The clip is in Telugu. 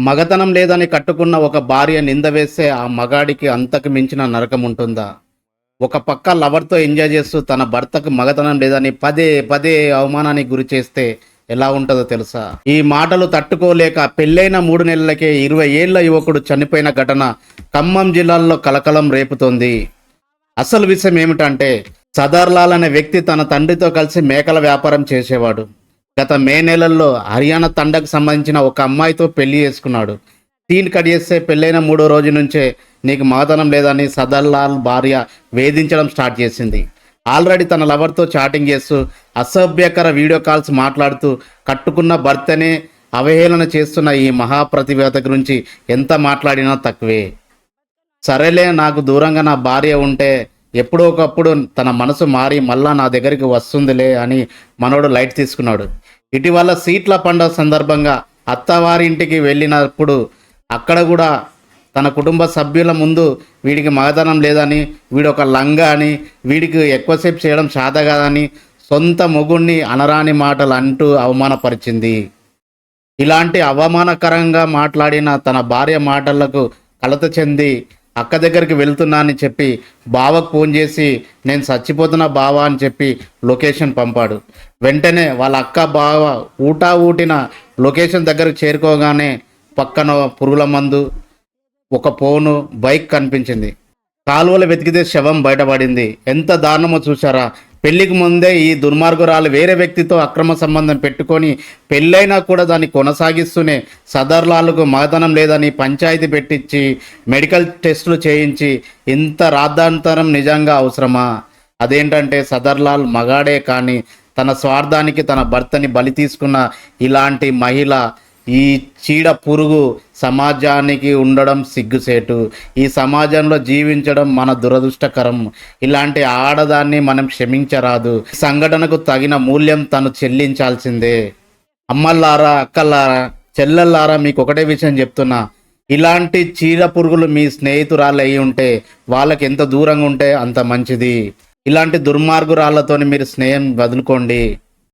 మగతనం లేదని కట్టుకున్న ఒక భార్య నింద వేస్తే ఆ మగాడికి అంతకు మించిన నరకం ఉంటుందా? ఒక పక్క లవర్‌తో ఎంజాయ్ చేస్తూ తన భర్తకు మగతనం లేదని పదే పదే అవమానానికి గురి చేస్తే ఎలా ఉంటదో తెలుసా? ఈ మాటలు తట్టుకోలేక పెళ్ళైన 3 నెలలకే 20 ఏళ్ల యువకుడు చనిపోయిన ఘటన ఖమ్మం జిల్లాలో కలకలం రేపుతోంది. అసలు విషయం ఏమిటంటే సదర్లాల్ అనే వ్యక్తి తన తండ్రితో కలిసి మేకల వ్యాపారం చేసేవాడు. గత మే నెలల్లో హర్యానా తండకు సంబంధించిన ఒక అమ్మాయితో పెళ్లి చేసుకున్నాడు. సీన్ కట్ చేస్తే పెళ్ళైన 3వ రోజు నుంచే నీకు మగతనం లేదని సదర్లాల్ భార్య వేధించడం స్టార్ట్ చేసింది. ఆల్రెడీ తన లవర్తో చాటింగ్ చేస్తూ అసభ్యకర వీడియో కాల్స్ మాట్లాడుతూ కట్టుకున్న భర్తనే అవహేళన చేస్తున్న ఈ మహాప్రతివేత గురించి ఎంత మాట్లాడినా తక్కువే. సరేలే, నాకు దూరంగా నా భార్య ఉంటే ఎప్పుడో ఒకప్పుడు తన మనసు మారి మళ్ళా నా దగ్గరికి వస్తుందిలే అని మనోడు లైట్ తీసుకున్నాడు. ఇటీవల సీట్ల పండుగ సందర్భంగా అత్తవారి ఇంటికి వెళ్ళినప్పుడు అక్కడ కూడా తన కుటుంబ సభ్యుల ముందు వీడికి మగతనం లేదని, వీడొక లంగా అని, వీడికి ఎక్కువసేపు చేయడం చేత కాదని సొంత మొగుణ్ణి అనరాని మాటలు అంటూ అవమానపరిచింది. ఇలాంటి అవమానకరంగా మాట్లాడిన తన భార్య మాటలకు కలత చెంది అక్క దగ్గరికి వెళ్తున్నా అని చెప్పి బావకు ఫోన్ చేసి నేను చచ్చిపోతున్నా బావా అని చెప్పి లొకేషన్ పంపాడు. వెంటనే వాళ్ళ అక్క బావ ఊటిన లొకేషన్ దగ్గరకు చేరుకోగానే పక్కన పురుగుల మందు, ఒక ఫోను, బైక్ కనిపించింది. కాలువలు వెతికితే శవం బయటపడింది. ఎంత దారుణమో చూసారా? పెళ్లికి ముందే ఈ దుర్మార్గురాలు వేరే వ్యక్తితో అక్రమ సంబంధం పెట్టుకొని పెళ్ళైనా కూడా దాన్ని కొనసాగిస్తూనే సదర్లాల్కు మగతనం లేదని పంచాయతీ పెట్టించి మెడికల్ టెస్టులు చేయించి ఇంత రాద్ధాంతరం నిజంగా అవసరమా? అదేంటంటే సదర్లాల్ మగాడే కానీ తన స్వార్థానికి తన భర్తని బలి తీసుకున్న ఇలాంటి మహిళ, ఈ చీడ పురుగు సమాజానికి ఉండడం సిగ్గుసేటు. ఈ సమాజంలో జీవించడం మన దురదృష్టకరం. ఇలాంటి ఆడదాన్ని మనం క్షమించరాదు. సంఘటనకు తగిన మూల్యం తను చెల్లించాల్సిందే. అమ్మల్లారా, అక్కల్లారా, చెల్లెల్లారా, మీకు ఒకటే విషయం చెప్తున్నా. ఇలాంటి చీడ పురుగులు మీ స్నేహితురాలు అయి ఉంటే వాళ్ళకి ఎంత దూరంగా ఉంటే అంత మంచిది. ఇలాంటి దుర్మార్గురాళ్ళతో మీరు స్నేహం వదులుకోండి.